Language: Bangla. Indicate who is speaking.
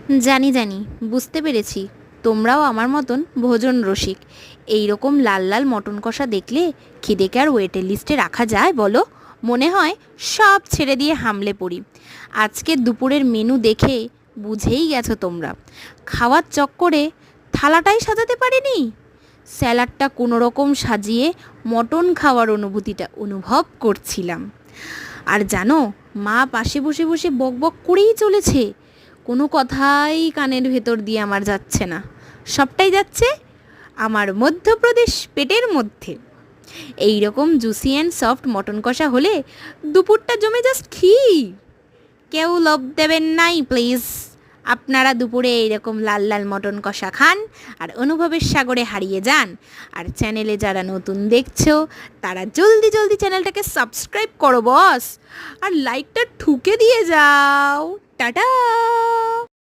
Speaker 1: জানি জানি, বুঝতে পেরেছি তোমরাও আমার মতন ভোজন রসিক। এই রকম লাল লাল মটন কষা দেখলে খিদেকে আর ওয়েটের লিস্টে রাখা যায় বলো? মনে হয় সব ছেড়ে দিয়ে হামলে পড়ি। আজকে দুপুরের মেনু দেখে বুঝেই গেছো তোমরা, খাওয়ার চক্করে থালাটাই সাজাতে পারিনি। স্যালাডটা কোনো রকম সাজিয়ে মটন খাওয়ার অনুভূতিটা অনুভব করছিলাম। আর জানো, মা পাশে বসে বসে বক বক করেই চলেছে, কোনো কথাই কানের ভেতর দিয়ে আমার যাচ্ছে না, সবটাই যাচ্ছে আমার মধ্যপ্রদেশ পেটের মধ্যে। এই রকম জুসি অ্যান্ড সফট মটন কষা হলে দুপুরটা জমে জাস্ট ক্ষীর। কেউ লোভ দেবেন নাই প্লিজ। আপনারা দুপুরে এইরকম লাল লাল মটন কষা খান আর অনুভবের সাগরে হারিয়ে যান। আর চ্যানেলে যারা নতুন দেখছো তারা জলদি জলদি চ্যানেলটাকে সাবস্ক্রাইব করো বস, আর লাইকটা ঠুকে দিয়ে যাও। টাটা।